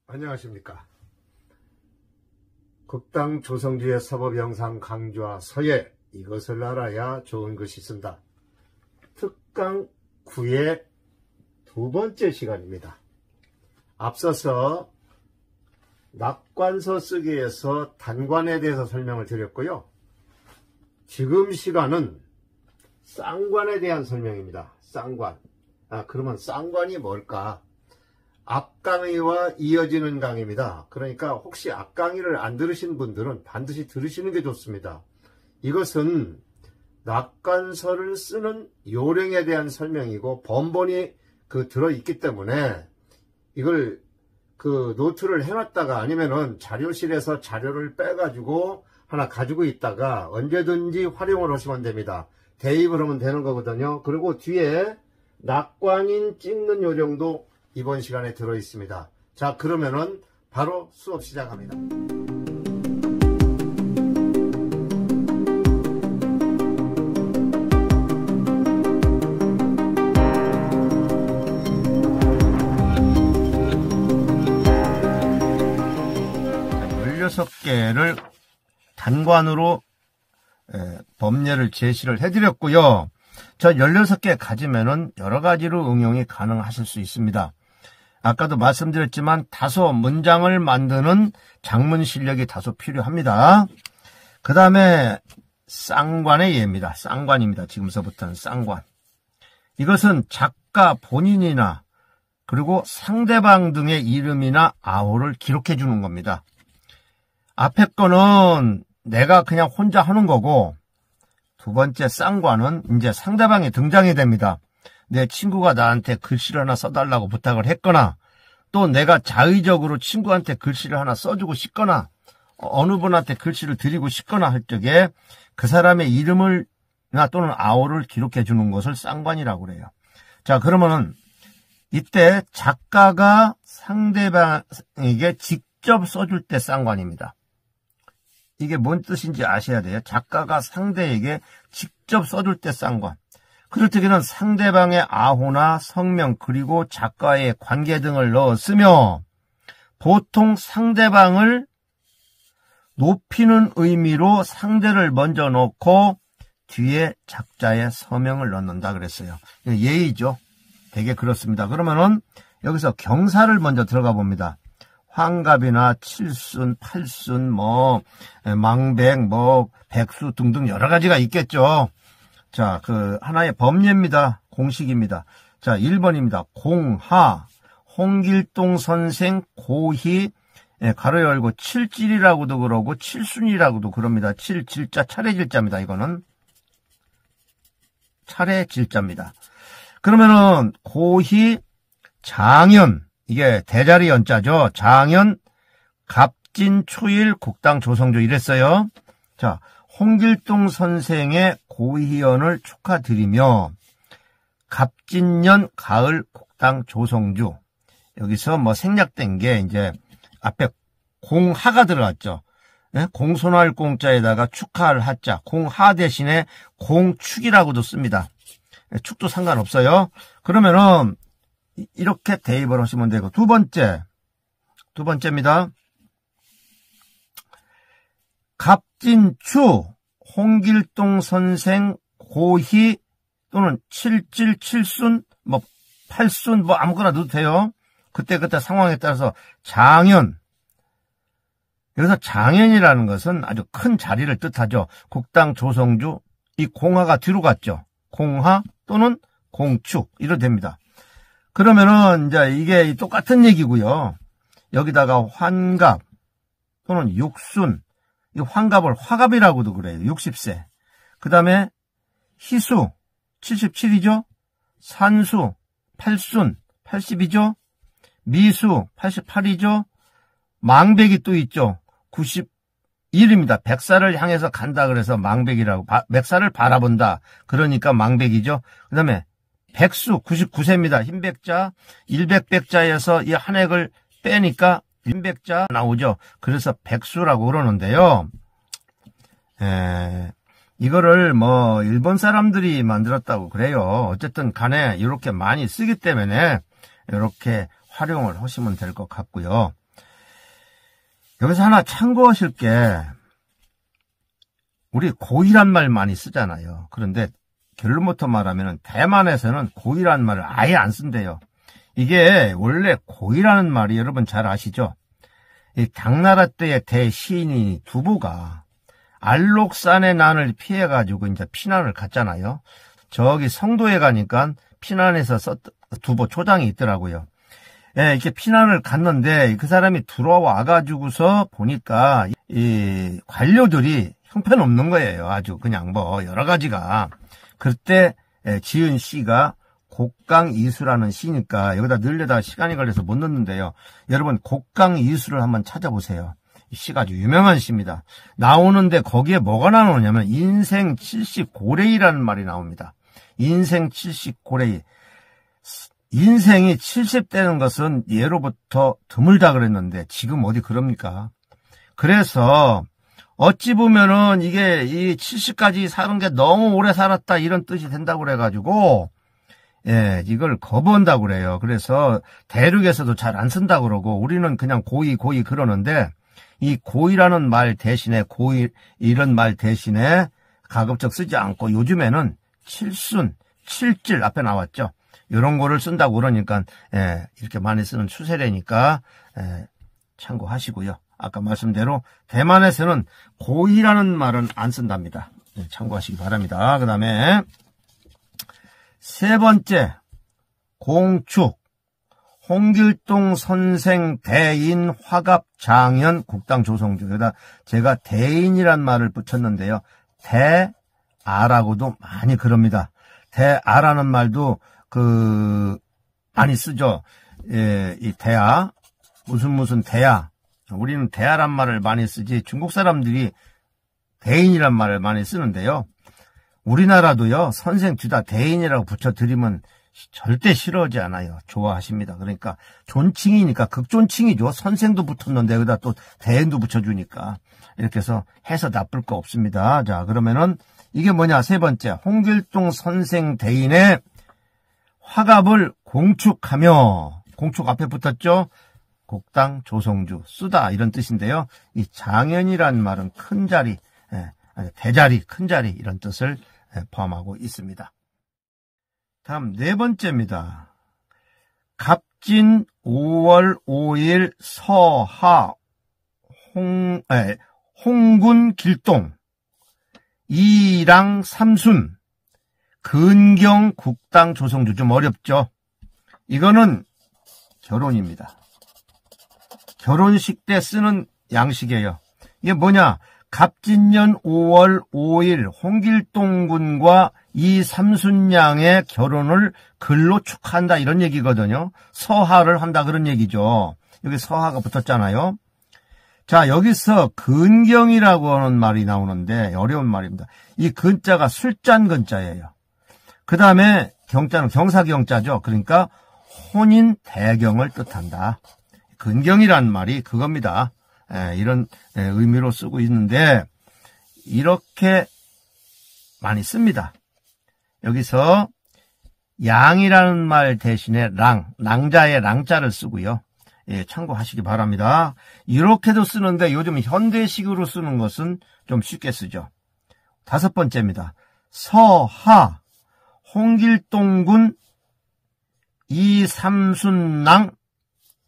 안녕하십니까. 극당 조성주의 서법 영상 강좌 서예, 이것을 알아야 좋은 것이 있습니다. 특강 9의 두 번째 시간입니다. 앞서서 낙관서 쓰기에서 단관에 대해서 설명을 드렸고요. 지금 시간은 쌍관에 대한 설명입니다. 쌍관. 그러면 쌍관이 뭘까? 앞강의와 이어지는 강의입니다. 그러니까 혹시 앞강의를 안 들으신 분들은 반드시 들으시는 게 좋습니다. 이것은 낙관서를 쓰는 요령에 대한 설명이고 번번이 들어있기 때문에 이걸 노트를 해놨다가 아니면은 자료실에서 자료를 빼가지고 하나 가지고 있다가 언제든지 활용을 하시면 됩니다. 대입을 하면 되는 거거든요. 그리고 뒤에 낙관인 찍는 요령도 이번 시간에 들어있습니다. 자, 그러면은 바로 수업 시작합니다. 자, 16개를 단관으로 법례를 제시를 해드렸고요. 저 16개 가지면은 여러 가지로 응용이 가능하실 수 있습니다. 아까도 말씀드렸지만 다소 문장을 만드는 작문 실력이 다소 필요합니다. 그 다음에 쌍관의 예입니다. 쌍관입니다. 지금서부터는 쌍관. 이것은 작가 본인이나 그리고 상대방 등의 이름이나 아호를 기록해 주는 겁니다. 앞에 거는 내가 그냥 혼자 하는 거고, 두 번째 쌍관은 이제 상대방이 등장이 됩니다. 내 친구가 나한테 글씨를 하나 써달라고 부탁을 했거나, 또 내가 자의적으로 친구한테 글씨를 하나 써주고 싶거나, 어느 분한테 글씨를 드리고 싶거나 할 적에 그 사람의 이름을 또는 아호를 기록해 주는 것을 쌍관이라고 그래요. 자, 그러면은 이때 작가가 상대방에게 직접 써줄 때 쌍관입니다. 이게 뭔 뜻인지 아셔야 돼요. 작가가 상대에게 직접 써줄 때 쌍관. 그럴 때는 상대방의 아호나 성명 그리고 작가의 관계 등을 넣었으며 보통 상대방을 높이는 의미로 상대를 먼저 넣고 뒤에 작자의 서명을 넣는다 그랬어요. 예의죠. 되게 그렇습니다. 그러면은 여기서 경사를 먼저 들어가 봅니다. 환갑이나 칠순, 팔순, 망백, 백수 등등 여러 가지가 있겠죠. 자, 하나의 법례입니다. 공식입니다. 자, 1번입니다. 공하, 홍길동 선생 고희, 가로 열고 칠질이라고도 그러고 칠순이라고도 그럽니다. 칠질자, 차례질자입니다. 이거는 차례질자입니다. 그러면은 고희, 장현, 이게 대자리 연자죠. 장현, 갑진, 초일, 국당, 조성조 이랬어요. 자, 홍길동 선생의 고희연을 축하드리며 갑진년, 가을, 국당, 조성주. 여기서 생략된 게 이제 앞에 공하가 들어갔죠. 공손할 공자에다가 축하할 하자. 공하 대신에 공축이라고도 씁니다. 축도 상관없어요. 그러면은 이렇게 대입을 하시면 되고, 두 번째입니다. 갑진추, 홍길동 선생, 고희, 또는 칠질, 칠순, 팔순, 아무거나 넣어도 돼요. 그때 상황에 따라서 장현. 여기서 장현이라는 것은 아주 큰 자리를 뜻하죠. 국당, 조성주, 이 공하가 뒤로 갔죠. 공하 또는 공축, 이래도 됩니다. 그러면은, 이제 이게 똑같은 얘기고요. 여기다가 환갑 또는 육순, 이 환갑을 화갑이라고도 그래요. 60세. 그 다음에 희수, 77이죠? 산수, 8순, 80이죠? 미수, 88이죠? 망백이 또 있죠? 91입니다. 백살을 향해서 간다 그래서 망백이라고, 백살을 바라본다. 그러니까 망백이죠? 그 다음에 백수 99세입니다. 흰백자, 일백백자에서 이 한 획을 빼니까 흰백자 나오죠. 그래서 백수라고 그러는데요. 이거를 일본 사람들이 만들었다고 그래요. 어쨌든 간에 이렇게 많이 쓰기 때문에 이렇게 활용을 하시면 될 것 같고요. 여기서 하나 참고하실 게, 우리 고의란 말 많이 쓰잖아요. 그런데 결론부터 말하면 대만에서는 고의란 말을 아예 안 쓴대요. 이게 원래 고의라는 말이 여러분 잘 아시죠? 이 당나라 때의 대시인이 두부가 알록산의 난을 피해가지고 이제 피난을 갔잖아요. 저기 성도에 가니까 피난해서 두부 초장이 있더라고요. 예, 이렇게 피난을 갔는데 그 사람이 들어와가지고서 보니까 이 관료들이 형편없는 거예요. 아주 그냥 뭐 여러 가지가. 그때 지은 시가 곡강이수라는 시니까 여기다 넣으려다가 시간이 걸려서 못 넣는데요. 여러분 곡강이수를 한번 찾아보세요. 이 시가 아주 유명한 시입니다. 나오는데 거기에 뭐가 나오냐면 인생 70고래이라는 말이 나옵니다. 인생 70고래이. 인생이 70대는 것은 예로부터 드물다 그랬는데 지금 어디 그럽니까? 그래서 어찌 보면은 이게 이 70까지 사는 게 너무 오래 살았다 이런 뜻이 된다고 그래가지고 예, 이걸 거부한다고 그래요. 그래서 대륙에서도 잘 안 쓴다고 그러고 우리는 그냥 고의 그러는데 이 고의라는 말 대신에 고의 이런 말 대신에 가급적 쓰지 않고 요즘에는 칠순, 칠질 앞에 나왔죠. 이런 거를 쓴다고 그러니까 예, 이렇게 많이 쓰는 추세라니까 예, 참고하시고요. 아까 말씀대로 대만에서는 고의라는 말은 안 쓴답니다. 예, 참고하시기 바랍니다. 그 다음에 세 번째 공축 홍길동 선생 대인 화갑 장현 국당 조성주. 여기다 제가 대인이란 말을 붙였는데요. 대아라고도 많이 그럽니다. 대아라는 말도 많이 쓰죠. 예, 이 대아 무슨 대아. 우리는 대아란 말을 많이 쓰지 중국 사람들이 대인이란 말을 많이 쓰는데요. 우리나라도요. 선생 뒤다 대인이라고 붙여드리면 절대 싫어하지 않아요. 좋아하십니다. 그러니까 존칭이니까 극존칭이죠. 선생도 붙었는데 여기다 또 대인도 붙여주니까 이렇게 해서 나쁠 거 없습니다. 자, 그러면은 이게 뭐냐? 세 번째 홍길동 선생 대인의 화갑을 공축하며 공축 앞에 붙었죠. 곡당 조성주 쓰다 이런 뜻인데요. 이 장현이란 말은 큰 자리, 대자리, 큰 자리 이런 뜻을 포함하고 있습니다. 다음 네 번째입니다. 갑진 5월 5일 서하 홍군 길동 이랑 삼순 근경 국당 조성주. 좀 어렵죠? 이거는 결혼입니다. 결혼식 때 쓰는 양식이에요. 이게 뭐냐? 갑진년 5월 5일 홍길동 군과 이 삼순양의 결혼을 글로 축하한다 이런 얘기거든요. 서하를 한다 그런 얘기죠. 여기 서하가 붙었잖아요. 자, 여기서 근경이라고 하는 말이 나오는데 어려운 말입니다. 이 근자가 술잔 근자예요. 그 다음에 경자는 경사경자죠. 그러니까 혼인 대경을 뜻한다. 근경이란 말이 그겁니다. 이런 의미로 쓰고 있는데 이렇게 많이 씁니다. 여기서 양이라는 말 대신에 랑자의 랑자를 쓰고요. 예, 참고하시기 바랍니다. 이렇게도 쓰는데 요즘 현대식으로 쓰는 것은 좀 쉽게 쓰죠. 다섯 번째입니다. 서하 홍길동군 이삼순낭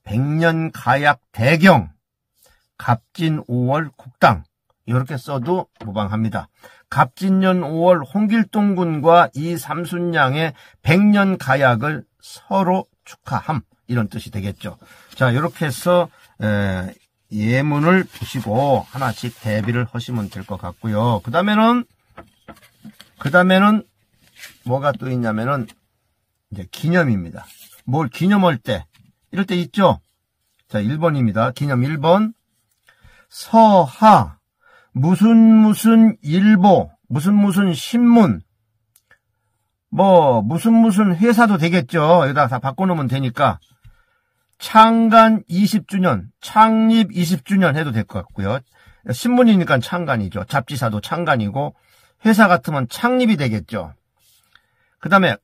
백년 가약 대경 갑진 5월 국당 이렇게 써도 무방합니다. 갑진년 5월 홍길동군과 이삼순양의 백년 가약을 서로 축하함 이런 뜻이 되겠죠. 자, 이렇게 해서 예문을 보시고 하나씩 대비를 하시면 될 것 같고요. 그 다음에는 뭐가 또 있냐면은 이제 기념입니다. 뭘 기념할 때 이럴 때 있죠. 자, 1번입니다. 기념 1번. 서하 무슨 일보 무슨 신문 무슨 회사도 되겠죠. 여기다 다 바꿔놓으면 되니까 창간 20주년 창립 20주년 해도 될 것 같고요. 신문이니까 창간이죠. 잡지사도 창간이고 회사 같으면 창립이 되겠죠. 그 다음에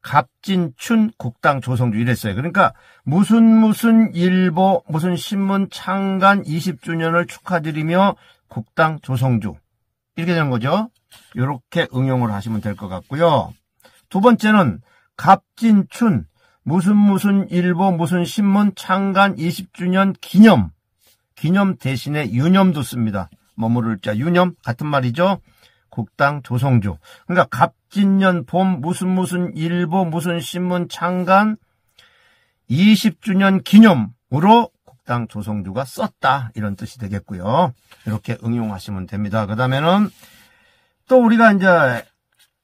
갑진춘 국당 조성주 이랬어요. 그러니까 무슨 일보 무슨 신문 창간 20주년을 축하드리며 국당 조성주 이렇게 되는 거죠. 이렇게 응용을 하시면 될 것 같고요. 두 번째는 갑진춘 무슨 일보 무슨 신문 창간 20주년 기념 대신에 유념도 씁니다. 머무를 자 유념 같은 말이죠. 국당 조성주. 그러니까 갑진년 봄 무슨 일보 무슨 신문 창간 20주년 기념으로 국당 조성주가 썼다 이런 뜻이 되겠고요. 이렇게 응용하시면 됩니다. 그 다음에는 또 우리가 이제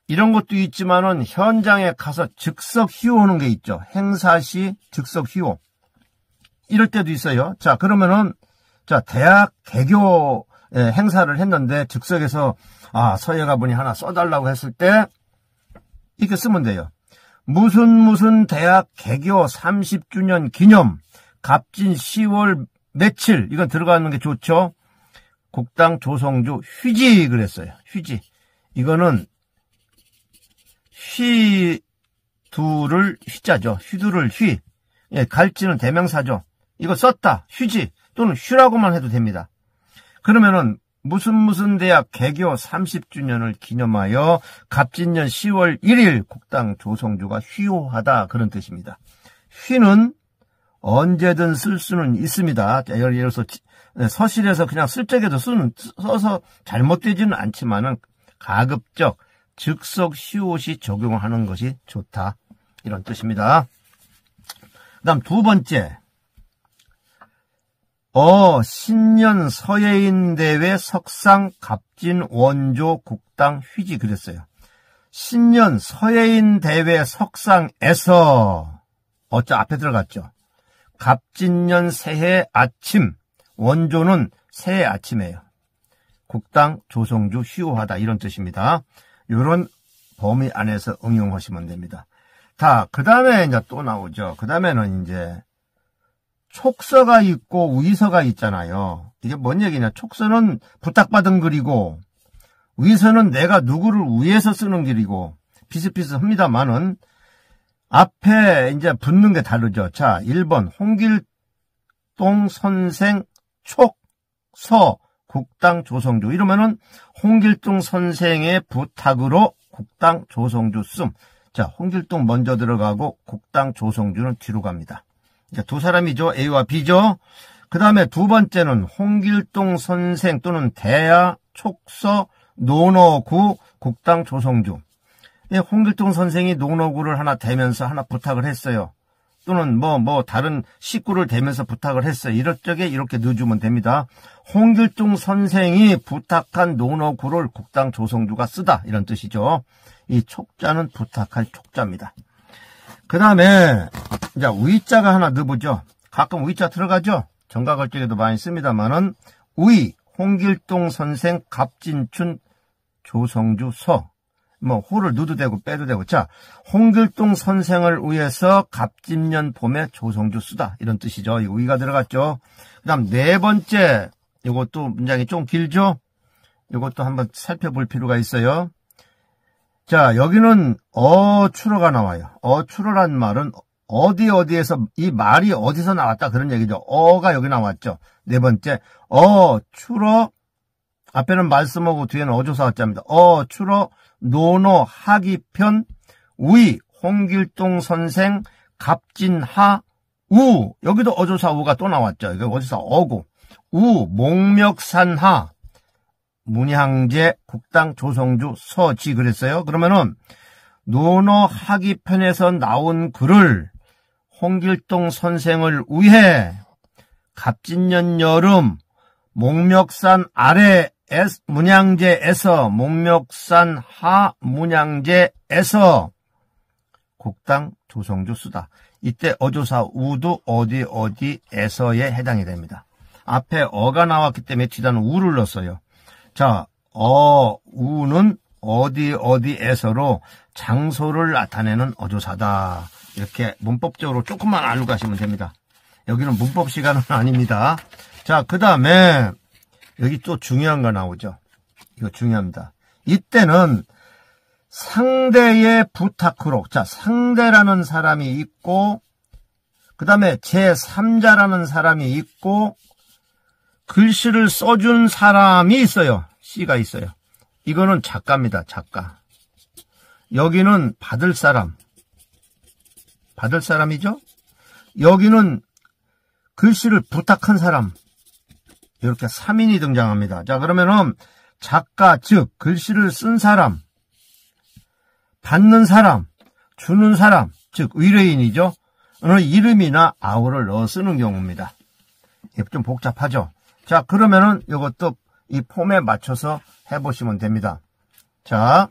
이런 것도 있지만은 현장에 가서 즉석 희호하는 게 있죠. 행사시 즉석 희호. 이럴 때도 있어요. 자, 그러면은 자, 대학 개교 행사를 했는데 즉석에서 서예가분이 하나 써달라고 했을 때 이렇게 쓰면 돼요. 무슨 대학 개교 30주년 기념 갑진 10월 며칠 이건 들어가는 게 좋죠. 국당 조성주 휴지 그랬어요. 휴지. 이거는 휘두를 휘자죠. 휘두를 휘. 예, 갈지는 대명사죠. 이거 썼다. 휴지 또는 휴라고만 해도 됩니다. 그러면은 무슨 대학 개교 30주년을 기념하여 갑진년 10월 1일 국당 조성주가 휘호하다 그런 뜻입니다. 휘는 언제든 쓸 수는 있습니다. 예를 들어서 서실에서 그냥 쓸 적에도 써서 잘못되지는 않지만은 가급적 즉석 시옷이 적용하는 것이 좋다 이런 뜻입니다. 그다음 두 번째 신년 서예인 대회 석상 갑진 원조 국당 휴지 그랬어요. 신년 서예인 대회 석상에서 앞에 들어갔죠. 갑진년 새해 아침 원조는 새해 아침이에요. 국당 조성주 휴호하다 이런 뜻입니다. 이런 범위 안에서 응용하시면 됩니다. 그 다음에 이제 또 나오죠. 그 다음에는 이제 촉서가 있고 위서가 있잖아요. 이게 뭔 얘기냐. 촉서는 부탁받은 글이고 위서는 내가 누구를 위해서 쓰는 글이고 비슷비슷합니다만은 앞에 이제 붙는 게 다르죠. 자, 1번 홍길동 선생 촉서 국당 조성주 이러면은 홍길동 선생의 부탁으로 국당 조성주 씀. 자, 홍길동 먼저 들어가고 국당 조성주는 뒤로 갑니다. 두 사람이죠. A와 B죠. 그 다음에 두 번째는 홍길동 선생 또는 대야 촉서 논어구 국당 조성주. 홍길동 선생이 논어구를 하나 대면서 하나 부탁을 했어요. 또는 다른 식구를 대면서 부탁을 했어요. 이럴 적에 이렇게 넣어주면 됩니다. 홍길동 선생이 부탁한 논어구를 국당 조성주가 쓰다 이런 뜻이죠. 이 촉자는 부탁할 촉자입니다. 그 다음에 이제 위자가 하나 넣어보죠. 가끔 위자 들어가죠. 정가걸적에도 많이 씁니다만은 홍길동 선생 갑진춘 조성주 서 호를 넣어도 되고 빼도 되고. 자, 홍길동 선생을 위해서 갑진년 봄에 조성주 쓰다 이런 뜻이죠. 이거 위가 들어갔죠. 그 다음 네 번째 이것도 문장이 좀 길죠. 이것도 한번 살펴볼 필요가 있어요. 자, 여기는 어추러가 나와요. 어추러란 말은 어디에서 이 말이 어디서 나왔다 그런 얘기죠. 어가 여기 나왔죠. 네 번째 추러 앞에는 말씀하고 뒤에는 어조사 자입니다. 추러 논어 하기편 홍길동 선생 갑진하 여기도 어조사 우가 또 나왔죠. 이거 어조사 어고 목멱산하 문향제 국당 조성주 서지 그랬어요. 그러면은 논어 하기편에서 나온 글을 홍길동 선생을 위해 갑진년 여름 목멱산 아래 문향제에서 목멱산 하 문향제에서 국당 조성주 쓰다. 이때 어조사 우도 어디에서에 해당이 됩니다. 앞에 어가 나왔기 때문에 뒤다는 우를 넣었어요. 자, 우는 어디에서로 장소를 나타내는 어조사다. 이렇게 문법적으로 조금만 알고 가시면 됩니다. 여기는 문법 시간은 아닙니다. 자, 그 다음에 여기 또 중요한 거 나오죠. 이거 중요합니다. 이때는 상대의 부탁으로, 자, 상대라는 사람이 있고, 그 다음에 제3자라는 사람이 있고, 글씨를 써준 사람이 있어요. C가 있어요. 이거는 작가입니다. 작가. 여기는 받을 사람이죠. 여기는 글씨를 부탁한 사람. 이렇게 3인이 등장합니다. 자, 그러면은 작가, 즉 글씨를 쓴 사람, 받는 사람, 주는 사람, 즉 의뢰인이죠. 어느 이름이나 아우를 넣어 쓰는 경우입니다. 이게 좀 복잡하죠. 자, 그러면은 이것도 이 폼에 맞춰서 해보시면 됩니다. 자,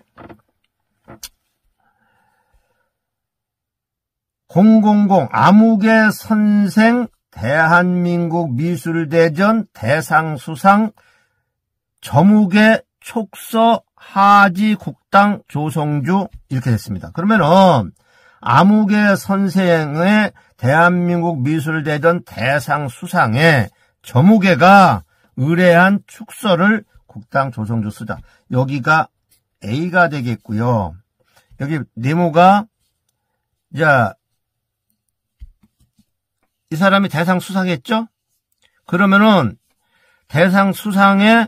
000 아무개 선생 대한민국 미술대전 대상수상 저무개 촉서 하지 국당 조성주 이렇게 됐습니다. 그러면은 아무개 선생의 대한민국 미술대전 대상수상에 저무개가 의뢰한 축서를 국당 조성주 쓰자. 여기가 A가 되겠고요. 여기 네모가 자, 이 사람이 대상 수상했죠? 그러면은 대상 수상에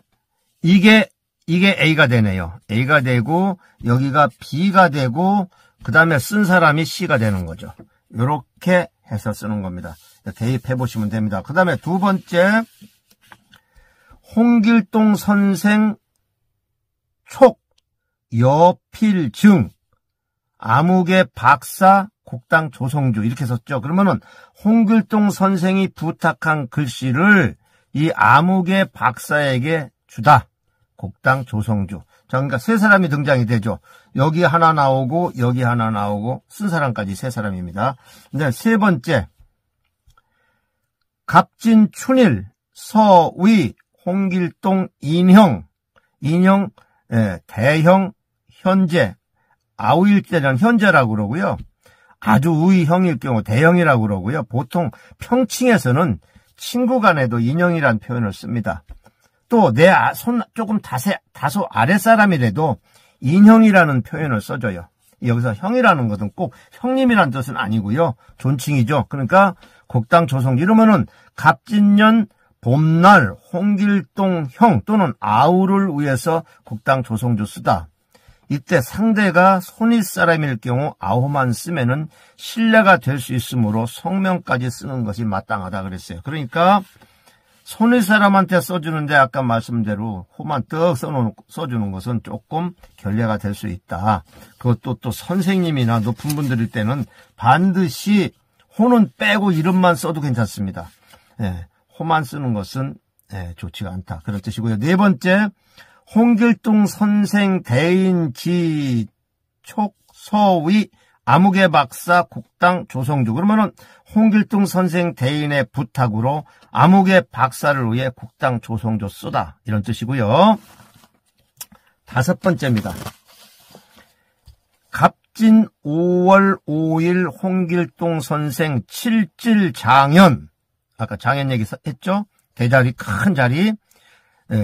이게 A가 되네요. A가 되고 여기가 B가 되고 그 다음에 쓴 사람이 C가 되는 거죠. 이렇게 해서 쓰는 겁니다. 대입해 보시면 됩니다. 그 다음에 두 번째 홍길동 선생 촉 여필증 아무개 박사 국당 조성주 이렇게 썼죠. 그러면은 홍길동 선생이 부탁한 글씨를 이 아무개 박사에게 주다. 국당 조성주. 자, 그러니까 세 사람이 등장이 되죠. 여기 하나 나오고 여기 하나 나오고 쓴 사람까지 세 사람입니다. 근데 세 번째 갑진 춘일 서위 홍길동 인형 대형 현재 아우일 때는 현재라고 그러고요. 아주 우위 형일 경우 대형이라고 그러고요. 보통 평칭에서는 친구 간에도 인형이라는 표현을 씁니다. 또 내 손 조금 다소 아랫사람이라도 인형이라는 표현을 써줘요. 여기서 형이라는 것은 꼭 형님이라는 뜻은 아니고요. 존칭이죠. 그러니까 국당 조성주 이러면은 갑진년 봄날 홍길동 형 또는 아우를 위해서 국당 조성주 쓰다. 이때 상대가 손윗사람일 경우 아우만 쓰면은 신뢰가 될 수 있으므로 성명까지 쓰는 것이 마땅하다 그랬어요. 그러니까 손윗사람한테 써주는데 아까 말씀대로 호만 떡 써주는 것은 조금 결례가 될 수 있다. 그것도 또 선생님이나 높은 분들일 때는 반드시 호는 빼고 이름만 써도 괜찮습니다. 예, 호만 쓰는 것은 좋지가 않다. 그런 뜻이고요. 네 번째 홍길동 선생 대인 지촉 서위 아무개 박사 국당 조성주 그러면은 홍길동 선생 대인의 부탁으로 아무개 박사를 위해 국당 조성주 쓰다 이런 뜻이고요. 다섯 번째입니다. 갑진 5월 5일 홍길동 선생 칠질장현 아까 장현 얘기 했죠? 대자리 큰 자리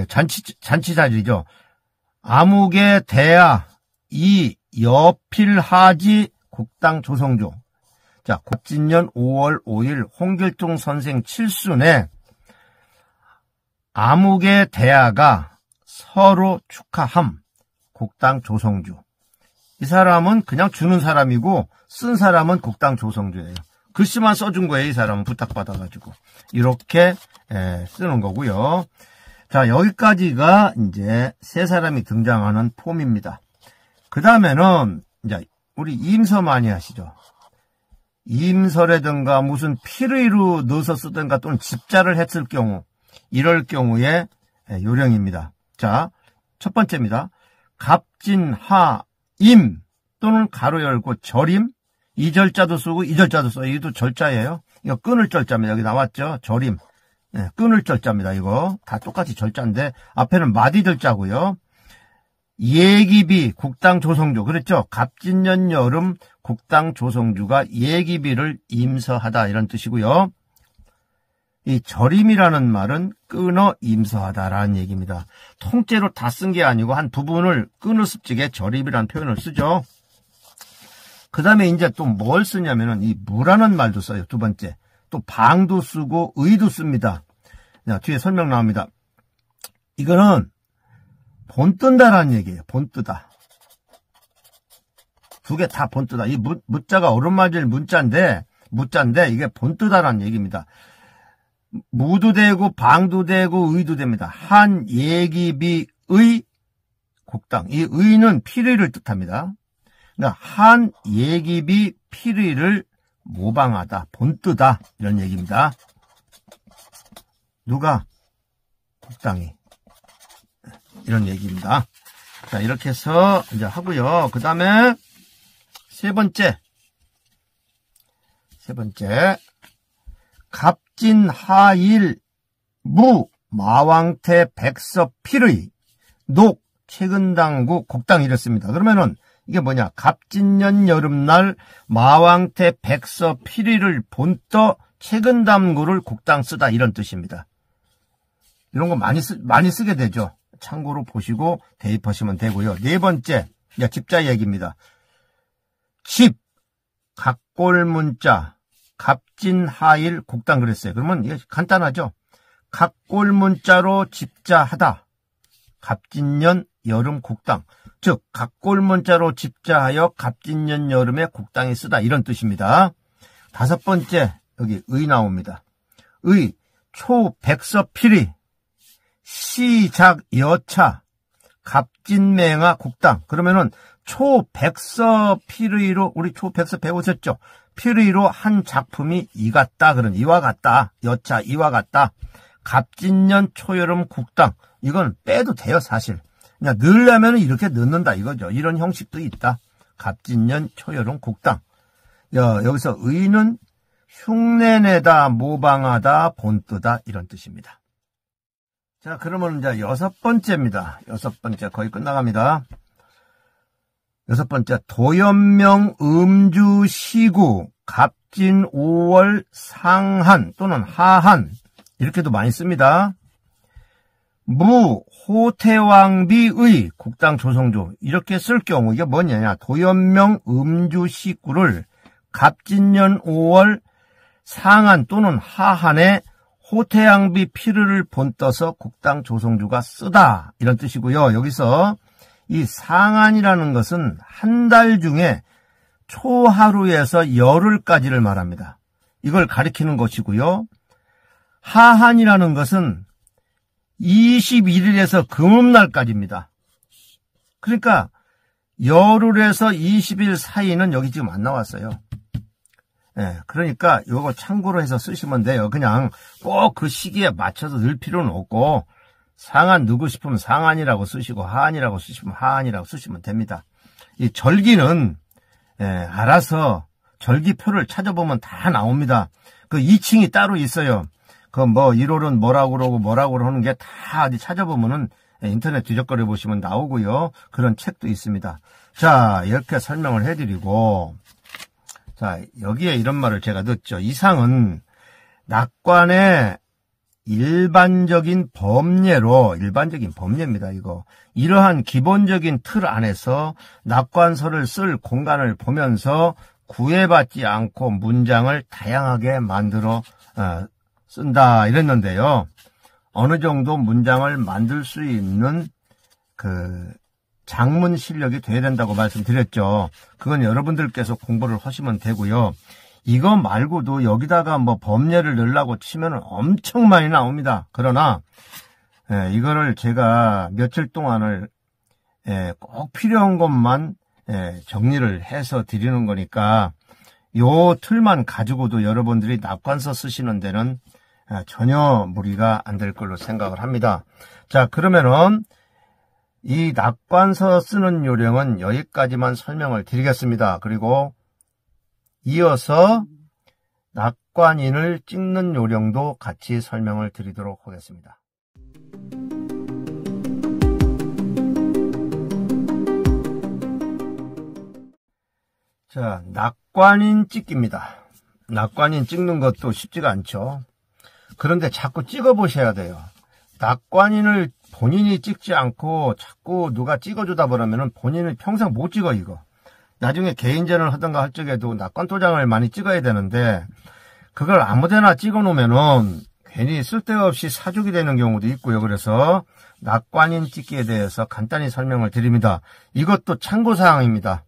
잔치 자리죠. 아무개 대야 이 여필하지 국당 조성주. 자, 갑진년 5월 5일 홍길동 선생 칠순에 아무개 대야가 서로 축하함. 국당 조성주. 이 사람은 그냥 주는 사람이고 쓴 사람은 국당 조성주예요. 글씨만 써준 거예요. 이 사람은 부탁받아가지고. 이렇게 쓰는 거고요. 자, 여기까지가 이제 세 사람이 등장하는 폼입니다. 그 다음에는 이제 우리 임서 많이 하시죠. 임서라든가 무슨 필의로 넣어서 쓰든가 또는 집자를 했을 경우 이럴 경우에 요령입니다. 자, 첫 번째입니다. 갑진하임 또는 가로 열고 절임 이 절자도 쓰고 이 절자도 써요. 이것도 절자예요. 이거 끊을 절자입니다. 여기 나왔죠. 절임. 끊을 절자입니다. 이거 다 똑같이 절자인데 앞에는 마디 절자고요. 예기비 국당 조성주 그랬죠. 갑진년 여름 국당 조성주가 예기비를 임서하다 이런 뜻이고요. 이 절임이라는 말은 끊어 임서하다라는 얘기입니다. 통째로 다 쓴 게 아니고 한 부분을 끊어습직에 절임이라는 표현을 쓰죠. 그 다음에 이제 또 뭘 쓰냐면은 이 무라는 말도 써요. 두 번째. 또 방도 쓰고 의도 씁니다. 자, 뒤에 설명 나옵니다. 이거는 본뜬다라는 얘기예요. 본뜨다. 두 개 다 본뜨다. 이 무자가 오른맞을 무자인데 이게 본뜨다라는 얘기입니다. 무도 되고 방도 되고 의도 됩니다. 한 예기비 의 곡당. 이 의는 필의를 뜻합니다. 그러니까 한 예기비 필의를 모방하다, 본뜨다 이런 얘기입니다. 누가? 곡당이. 이런 얘기입니다. 자, 이렇게 해서 이제 하고요. 그 다음에 세 번째. 갑진하일 무 마왕태 백서 필의 녹 최근당구 곡당 이랬습니다. 그러면은 이게 뭐냐? 갑진년 여름날 마왕태 백서 필의를 본떠 최근담구를 곡당 쓰다 이런 뜻입니다. 이런 거 많이 쓰게 되죠. 참고로 보시고 대입하시면 되고요. 네 번째, 집자 얘기입니다. 집, 각골문자, 갑진하일 곡당 그랬어요. 그러면 이게 간단하죠. 각골문자로 집자하다. 갑진년 여름 곡당. 즉 각골문자로 집자하여 갑진년 여름에 곡당에 쓰다 이런 뜻입니다. 다섯 번째, 여기 의 나옵니다. 의, 초백서필의, 시작 여차, 갑진맹아 곡당. 그러면은 초백서필의로, 우리 초백서 배우셨죠? 필의로 한 작품이 이와 같다. 여차 이와 같다. 갑진년 초여름 곡당. 이건 빼도 돼요, 사실. 그냥 넣으려면 이렇게 넣는다 이거죠. 이런 형식도 있다. 갑진년 초여름 곡당. 여기서 의는 흉내내다, 모방하다, 본뜨다 이런 뜻입니다. 자, 그러면 이제 여섯 번째입니다. 여섯 번째 거의 끝나갑니다. 여섯 번째, 도연명 음주시구 갑진 5월 상한 또는 하한 이렇게도 많이 씁니다. 무 호태왕비의 곡당 조성조 이렇게 쓸 경우 이게 뭐냐? 도연명 음주시구를 갑진년 5월 상한 또는 하한에 호태양비 필의를 본떠서 곡당 조성주가 쓰다 이런 뜻이고요. 여기서 이 상한이라는 것은 한 달 중에 초하루에서 열흘까지를 말합니다. 이걸 가리키는 것이고요. 하한이라는 것은 21일에서 금음날까지입니다. 그러니까 열흘에서 20일 사이는 여기 지금 안 나왔어요. 그러니까 요거 참고로 해서 쓰시면 돼요. 그냥 꼭 그 시기에 맞춰서 넣을 필요는 없고 상한 넣고 싶으면 상한이라고 쓰시고 하한이라고 쓰시면 하한이라고 쓰시면 됩니다. 이 절기는 알아서 절기표를 찾아보면 다 나옵니다. 그 2층이 따로 있어요. 그 1월은 뭐라고 그러는 게 다 어디 찾아보면은 인터넷 뒤적거려 보시면 나오고요. 그런 책도 있습니다. 자, 이렇게 설명을 해드리고, 자, 여기에 이런 말을 제가 넣었죠. 이상은 낙관의 일반적인 법례입니다, 이거. 이러한 기본적인 틀 안에서 낙관서를 쓸 공간을 보면서 구애받지 않고 문장을 다양하게 만들어 쓴다 이랬는데요. 어느 정도 문장을 만들 수 있는 그 작문 실력이 돼야 된다고 말씀드렸죠. 그건 여러분들께서 공부를 하시면 되고요. 이거 말고도 여기다가 법례를 넣으려고 치면 엄청 많이 나옵니다. 그러나 이거를 제가 며칠 동안을 꼭 필요한 것만 정리를 해서 드리는 거니까 요 틀만 가지고도 여러분들이 낙관서 쓰시는 데는 전혀 무리가 안 될 걸로 생각을 합니다. 자, 그러면은 이 낙관서 쓰는 요령은 여기까지만 설명을 드리겠습니다. 그리고 이어서 낙관인을 찍는 요령도 같이 설명을 드리도록 하겠습니다. 자, 낙관인 찍기입니다. 낙관인 찍는 것도 쉽지가 않죠. 그런데 자꾸 찍어보셔야 돼요. 낙관인을 본인이 찍지 않고 자꾸 누가 찍어주다 보면은 본인은 평생 못 찍어, 이거. 나중에 개인전을 하든가 할 적에도 낙관 도장을 많이 찍어야 되는데, 그걸 아무데나 찍어 놓으면은 괜히 쓸데없이 사족이 되는 경우도 있고요. 그래서 낙관인 찍기에 대해서 간단히 설명을 드립니다. 이것도 참고사항입니다.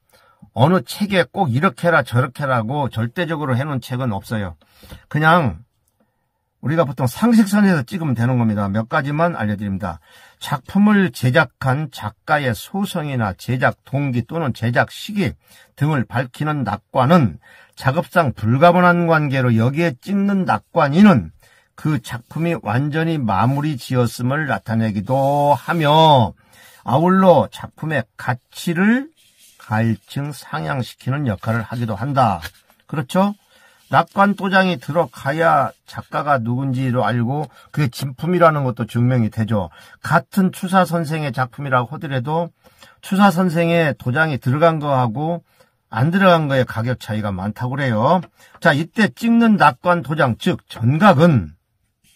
어느 책에 꼭 이렇게 해라 저렇게 해라고 절대적으로 해놓은 책은 없어요. 그냥 우리가 보통 상식선에서 찍으면 되는 겁니다. 몇 가지만 알려드립니다. 작품을 제작한 작가의 소성이나 제작 동기 또는 제작 시기 등을 밝히는 낙관은 작업상 불가분한 관계로 여기에 찍는 낙관인은 그 작품이 완전히 마무리 지었음을 나타내기도 하며 아울러 작품의 가치를 갈증 상향시키는 역할을 하기도 한다. 그렇죠? 낙관 도장이 들어가야 작가가 누군지도 알고 그게 진품이라는 것도 증명이 되죠. 같은 추사 선생의 작품이라고 하더라도 추사 선생의 도장이 들어간 거하고 안 들어간 거에 가격 차이가 많다고 그래요. 자, 이때 찍는 낙관 도장, 즉 전각은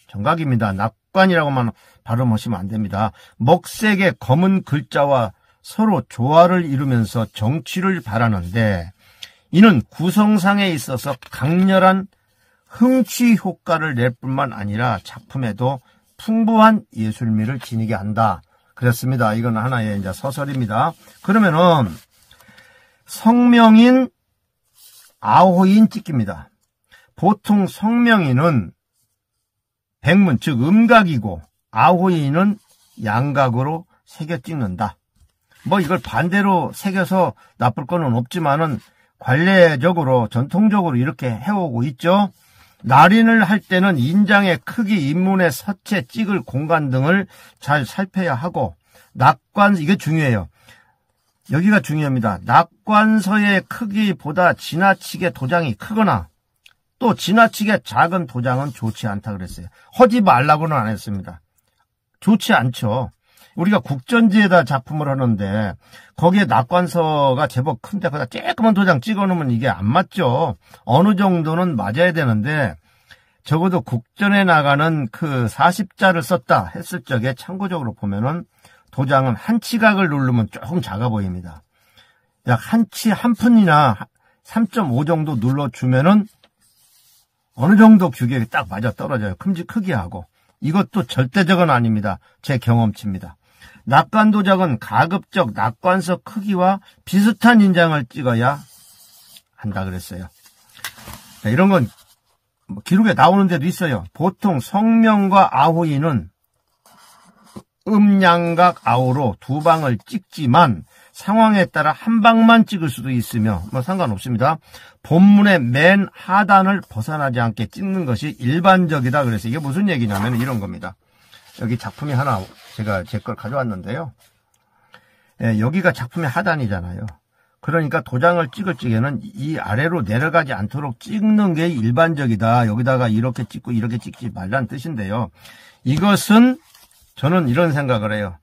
정각입니다. 낙관이라고만 발음하시면 안 됩니다. 먹색의 검은 글자와 서로 조화를 이루면서 정취를 바라는데 이는 구성상에 있어서 강렬한 흥취 효과를 낼 뿐만 아니라 작품에도 풍부한 예술미를 지니게 한다. 그렇습니다. 이건 하나의 이제 서설입니다. 그러면은 성명인, 아호인 찍기입니다. 보통 성명인은 백문, 즉 음각이고 아호인은 양각으로 새겨 찍는다. 뭐 이걸 반대로 새겨서 나쁠 거는 없지만은 관례적으로 전통적으로 이렇게 해오고 있죠. 날인을 할 때는 인장의 크기, 인문의 서체, 찍을 공간 등을 잘 살펴야 하고 낙관, 이게 중요해요. 여기가 중요합니다. 낙관서의 크기보다 지나치게 도장이 크거나 또 지나치게 작은 도장은 좋지 않다 그랬어요. 하지 말라고는 안 했습니다. 좋지 않죠. 우리가 국전지에다 작품을 하는데 거기에 낙관서가 제법 큰데 거기다 쬐끄만 도장 찍어놓으면 이게 안 맞죠. 어느 정도는 맞아야 되는데 적어도 국전에 나가는 그 40자를 썼다 했을 적에 참고적으로 보면은 도장은 한 치각을 누르면 조금 작아 보입니다. 약 한 치 한 푼이나 3.5 정도 눌러주면은 어느 정도 규격이 딱 맞아 떨어져요. 크기하고. 이것도 절대적은 아닙니다. 제 경험치입니다. 낙관 도장은 가급적 낙관서 크기와 비슷한 인장을 찍어야 한다 그랬어요. 자, 이런 건 기록에 나오는 데도 있어요. 보통 성명과 아호인은 음양각 아호로 두 방을 찍지만 상황에 따라 한 방만 찍을 수도 있으며 뭐 상관없습니다. 본문의 맨 하단을 벗어나지 않게 찍는 것이 일반적이다. 그래서 이게 무슨 얘기냐면 이런 겁니다. 여기 작품이 하나 제가 제 걸 가져왔는데요. 예, 여기가 작품의 하단이잖아요. 그러니까 도장을 찍을 적에는 이 아래로 내려가지 않도록 찍는 게 일반적이다. 여기다가 이렇게 찍고 이렇게 찍지 말라는 뜻인데요. 이것은 저는 이런 생각을 해요.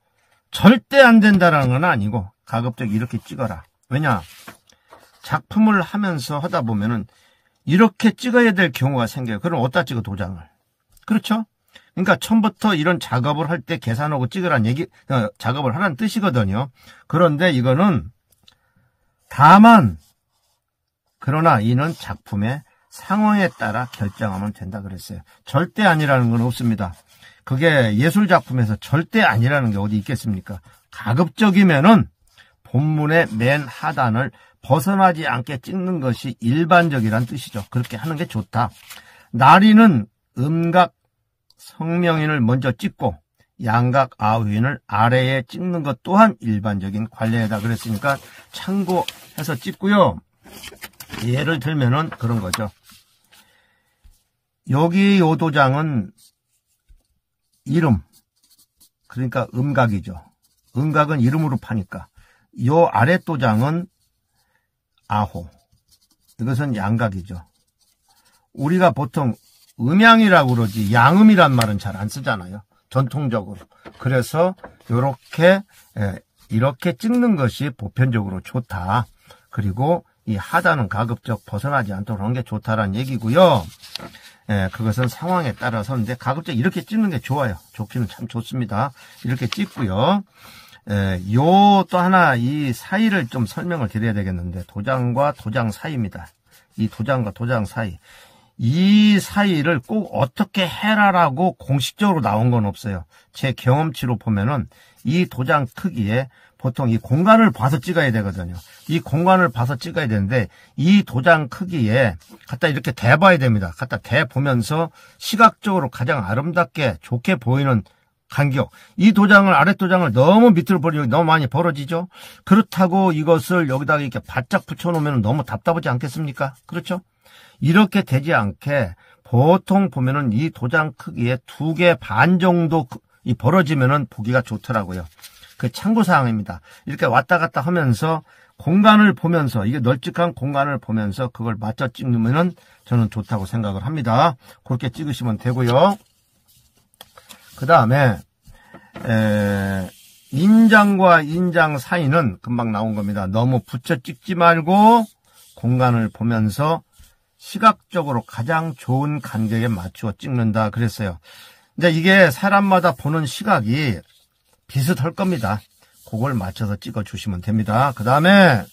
절대 안 된다라는 건 아니고 가급적 이렇게 찍어라. 왜냐? 작품을 하면서 하다 보면은 이렇게 찍어야 될 경우가 생겨요. 그럼 어디다 찍어 도장을? 그렇죠? 그러니까 처음부터 이런 작업을 할 때 계산하고 찍으라는 작업을 하라는 뜻이거든요. 그런데 이거는 다만 그러나 이는 작품의 상황에 따라 결정하면 된다 그랬어요. 절대 아니라는 건 없습니다. 그게 예술작품에서 절대 아니라는 게 어디 있겠습니까? 가급적이면은 본문의 맨 하단을 벗어나지 않게 찍는 것이 일반적이란 뜻이죠. 그렇게 하는 게 좋다. 나리는 음각 성명인을 먼저 찍고 양각 아우인을 아래에 찍는 것 또한 일반적인 관례다 그랬으니까 참고해서 찍고요. 예를 들면은 그런 거죠. 여기 요 도장은 이름, 그러니까 음각이죠. 음각은 이름으로 파니까. 요 아래 도장은 아호, 이것은 양각이죠. 우리가 보통 음양이라고 그러지 양음이란 말은 잘 안 쓰잖아요. 전통적으로. 그래서 이렇게 찍는 것이 보편적으로 좋다. 그리고 이 하단은 가급적 벗어나지 않도록 하는 게 좋다라는 얘기고요. 그것은 상황에 따라서인데 가급적 이렇게 찍는 게 좋아요. 좋기는 참 좋습니다. 이렇게 찍고요. 요 또 하나 이 사이를 좀 설명을 드려야 되겠는데 도장과 도장 사이입니다. 이 도장과 도장 사이. 이 사이를 꼭 어떻게 해라라고 공식적으로 나온 건 없어요. 제 경험치로 보면은 이 도장 크기에 보통 이 공간을 봐서 찍어야 되거든요. 이 공간을 봐서 찍어야 되는데 이 도장 크기에 갖다 이렇게 대봐야 됩니다. 갖다 대보면서 시각적으로 가장 아름답게 좋게 보이는 간격. 이 도장을 아랫 도장을 너무 밑으로 버리면 너무 많이 벌어지죠. 그렇다고 이것을 여기다가 이렇게 바짝 붙여놓으면 너무 답답하지 않겠습니까? 그렇죠? 이렇게 되지 않게 보통 보면은 이 도장 크기에 2개 반 정도 이 벌어지면은 보기가 좋더라고요. 그 참고사항입니다. 이렇게 왔다 갔다 하면서 공간을 보면서 이게 널찍한 공간을 보면서 그걸 맞춰 찍으면은 저는 좋다고 생각을 합니다. 그렇게 찍으시면 되고요. 그 다음에 인장과 인장 사이는 금방 나온 겁니다. 너무 붙여 찍지 말고 공간을 보면서 시각적으로 가장 좋은 간격에 맞추어 찍는다 그랬어요. 근데 이게 사람마다 보는 시각이 비슷할 겁니다. 그걸 맞춰서 찍어 주시면 됩니다. 그 다음에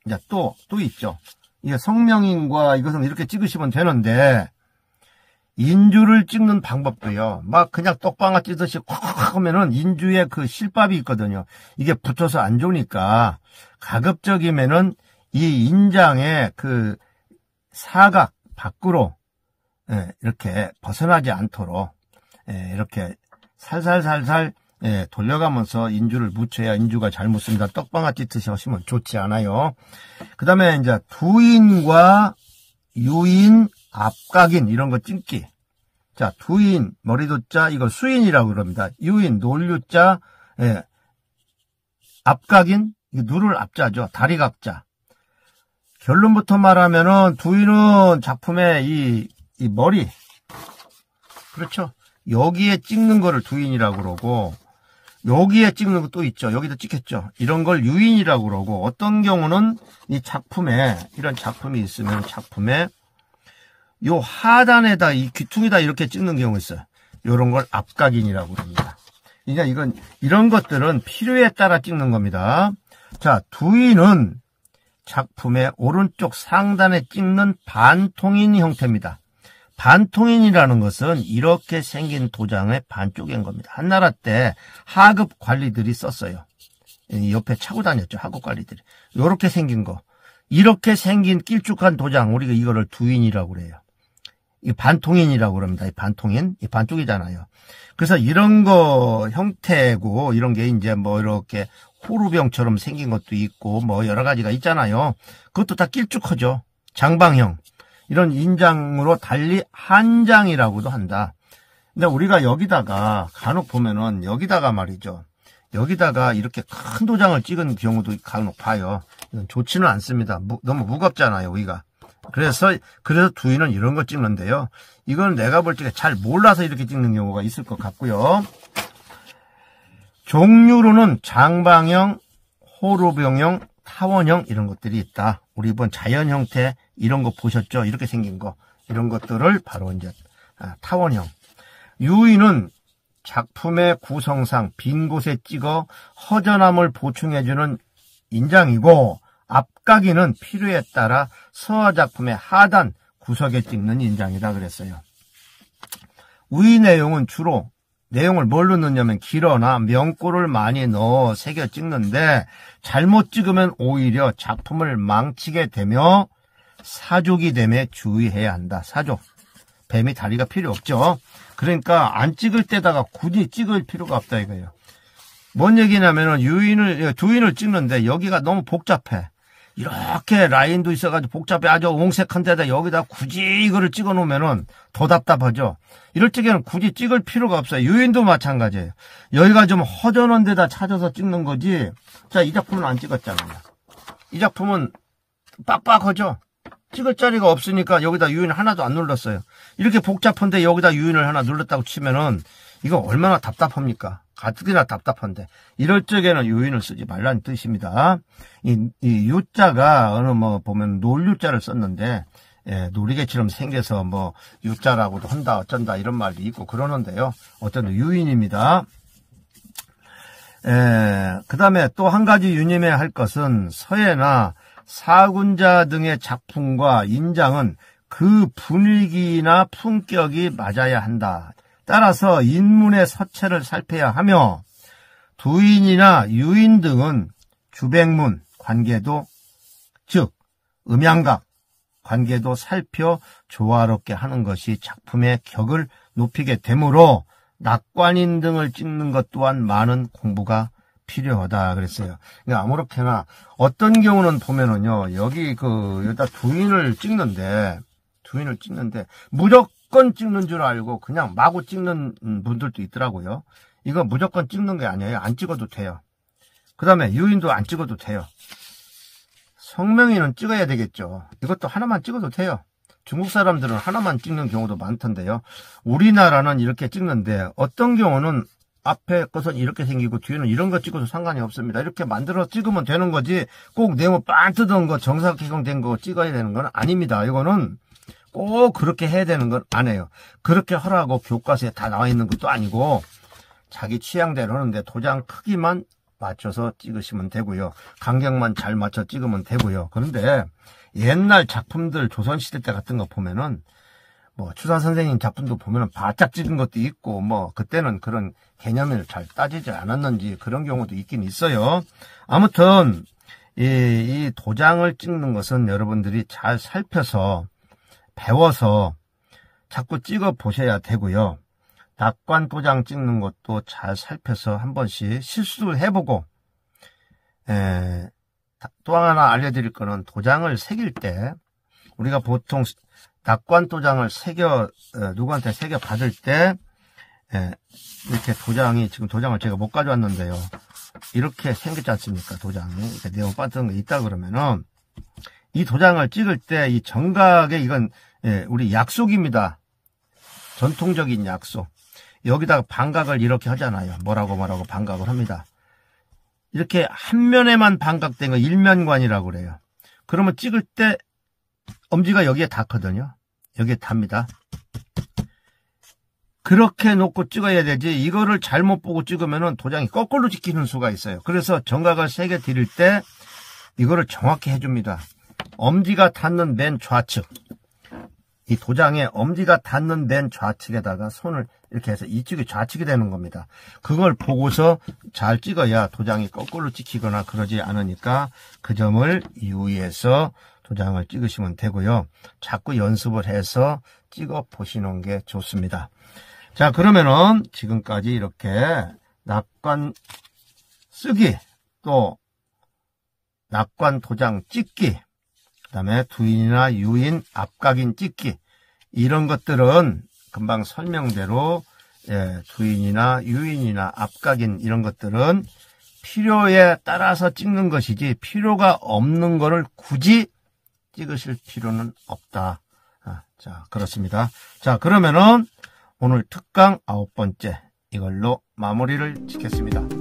이제 또 있죠. 이게 성명인과 이것은 이렇게 찍으시면 되는데 인주를 찍는 방법도요. 막 그냥 떡방아 찌듯이 콱 하면은 인주에 그 실밥이 있거든요. 이게 붙어서 안 좋으니까 가급적이면은 이 인장의 그 사각 밖으로 이렇게 벗어나지 않도록 이렇게 살살살살 돌려가면서 인주를 묻혀야 인주가 잘 묻습니다. 떡방아 찌듯이 하시면 좋지 않아요. 그 다음에 이제 두인과 유인, 앞각인 이런 거 찍기. 자, 두인, 머리도자 이거 수인이라고 그럽니다. 유인, 놀유자, 앞각인, 이거 누를 앞자죠. 다리각자. 결론부터 말하면은 두인은 작품의 이 머리, 그렇죠? 여기에 찍는 거를 두인이라고 그러고 여기에 찍는 것도 있죠. 여기도 찍혔죠. 이런 걸 유인이라고 그러고 어떤 경우는 이 작품에 이런 작품이 있으면 작품에 요 하단에다 이 귀퉁이다 이렇게 찍는 경우가 있어요. 요런 걸 앞각인이라고 합니다. 그러니까 이런 것들은 필요에 따라 찍는 겁니다. 자, 두인은 작품의 오른쪽 상단에 찍는 반통인 형태입니다. 반통인이라는 것은 이렇게 생긴 도장의 반쪽인 겁니다. 한나라 때 하급 관리들이 썼어요. 옆에 차고 다녔죠. 하급 관리들이. 이렇게 생긴 거. 이렇게 생긴 길쭉한 도장, 우리가 이거를 두인이라고 그래요. 이 반통인이라고 그럽니다. 이 반통인, 이 반쪽이잖아요. 그래서 이런 거 형태고 이런 게 이제 뭐 이렇게 호루병처럼 생긴 것도 있고 뭐 여러 가지가 있잖아요. 그것도 다 길쭉하죠. 장방형. 이런 인장으로 달리 한장이라고도 한다. 근데 우리가 여기다가 간혹 보면은 여기다가 말이죠. 여기다가 이렇게 큰 도장을 찍은 경우도 간혹 봐요. 이건 좋지는 않습니다. 너무 무겁잖아요, 여기가. 그래서 두인은 이런 거 찍는데요. 이건 내가 볼 때 잘 몰라서 이렇게 찍는 경우가 있을 것 같고요. 종류로는 장방형, 호루병형, 타원형 이런 것들이 있다. 우리 이번 자연 형태 이런 거 보셨죠? 이렇게 생긴 거. 이런 것들을 바로 이제 타원형. 유인은 작품의 구성상 빈 곳에 찍어 허전함을 보충해주는 인장이고 앞각이는 필요에 따라 서화 작품의 하단 구석에 찍는 인장이다 그랬어요. 우이 내용은 주로 내용을 뭘로 넣냐면 길어나 명꼬를 많이 넣어 새겨 찍는데 잘못 찍으면 오히려 작품을 망치게 되며 사족이 됨에 주의해야 한다. 사족. 뱀이 다리가 필요 없죠. 그러니까 안 찍을 때다가 굳이 찍을 필요가 없다 이거예요. 뭔 얘기냐면은 두인을 찍는데 여기가 너무 복잡해. 이렇게 라인도 있어가지고 복잡해. 아주 옹색한 데다 여기다 굳이 이거를 찍어 놓으면은 더 답답하죠. 이럴 적에는 굳이 찍을 필요가 없어요. 유인도 마찬가지예요. 여기가 좀 허전한 데다 찾아서 찍는 거지. 자, 이 작품은 안 찍었잖아요. 이 작품은 빡빡하죠. 찍을 자리가 없으니까 여기다 유인 하나도 안 눌렀어요. 이렇게 복잡한데 여기다 유인을 하나 눌렀다고 치면은 이거 얼마나 답답합니까? 가뜩이나 답답한데 이럴 적에는 유인을 쓰지 말라는 뜻입니다. 이 유자가 어느 뭐 보면 놀유자를 썼는데 놀이개처럼 생겨서 뭐 유자라고도 한다 어쩐다 이런 말도 있고 그러는데요. 어쨌든 유인입니다. 그 다음에 또 한 가지 유념해야 할 것은 서예나 사군자 등의 작품과 인장은 그 분위기나 품격이 맞아야 한다. 따라서 인문의 서체를 살펴야 하며 두인이나 유인 등은 주백문, 관계도 즉 음양각, 관계도 살펴 조화롭게 하는 것이 작품의 격을 높이게 되므로 낙관인 등을 찍는 것 또한 많은 공부가 필요하다 그랬어요. 그러니까 아무렇게나 어떤 경우는 보면은요, 여기다 두인을 찍는데 무조건 찍는 줄 알고 그냥 마구 찍는 분들도 있더라고요. 이거 무조건 찍는 게 아니에요. 안 찍어도 돼요. 그 다음에 유인도 안 찍어도 돼요. 성명인은 찍어야 되겠죠. 이것도 하나만 찍어도 돼요. 중국 사람들은 하나만 찍는 경우도 많던데요. 우리나라는 이렇게 찍는데 어떤 경우는 앞에 것은 이렇게 생기고 뒤에는 이런 거 찍어도 상관이 없습니다. 이렇게 만들어 찍으면 되는 거지 꼭 네모 빵 뜯은 거 정사각형된 거 찍어야 되는 건 아닙니다. 이거는 꼭 그렇게 해야 되는 건 아니에요. 그렇게 하라고 교과서에 다 나와 있는 것도 아니고 자기 취향대로 하는데 도장 크기만 맞춰서 찍으시면 되고요. 간격만 잘 맞춰 찍으면 되고요. 그런데 옛날 작품들 조선시대 때 같은 거 보면은 뭐 추사 선생님 작품도 보면은 바짝 찍은 것도 있고 뭐 그때는 그런 개념을 잘 따지지 않았는지 그런 경우도 있긴 있어요. 아무튼 이 도장을 찍는 것은 여러분들이 잘 살펴서 배워서 자꾸 찍어 보셔야 되고요. 낙관 도장 찍는 것도 잘 살펴서 한 번씩 실수를 해보고 또 하나 알려드릴 거는 도장을 새길 때 우리가 보통 낙관 도장을 누구한테 새겨 받을 때 이렇게 지금 도장을 제가 못 가져왔는데요. 이렇게 생겼지 않습니까? 도장이 이렇게 내용 빠진 거 있다 그러면은 이 도장을 찍을 때 이 정각에 이건 우리 약속입니다. 전통적인 약속. 여기다가 반각을 이렇게 하잖아요. 뭐라고 반각을 합니다. 이렇게 한 면에만 반각된 거 일면관이라고 그래요. 그러면 찍을 때 엄지가 여기에 닿거든요. 여기에 닿습니다. 그렇게 놓고 찍어야 되지 이거를 잘못 보고 찍으면 도장이 거꾸로 찍히는 수가 있어요. 그래서 정각을 세게 드릴 때 이거를 정확히 해줍니다. 엄지가 닿는 맨 좌측, 이 도장에 엄지가 닿는 맨 좌측에다가 손을 이렇게 해서 이쪽이 좌측이 되는 겁니다. 그걸 보고서 잘 찍어야 도장이 거꾸로 찍히거나 그러지 않으니까 그 점을 유의해서 도장을 찍으시면 되고요. 자꾸 연습을 해서 찍어 보시는 게 좋습니다. 자, 그러면은 지금까지 이렇게 낙관 쓰기, 또 낙관 도장 찍기, 그 다음에 두인이나 유인, 앞각인 찍기 이런 것들은 금방 설명대로 두인이나 유인이나 앞각인 이런 것들은 필요에 따라서 찍는 것이지 필요가 없는 거를 굳이 찍으실 필요는 없다. 자, 그렇습니다. 자, 그러면은 오늘 특강 9번째 이걸로 마무리를 짓겠습니다.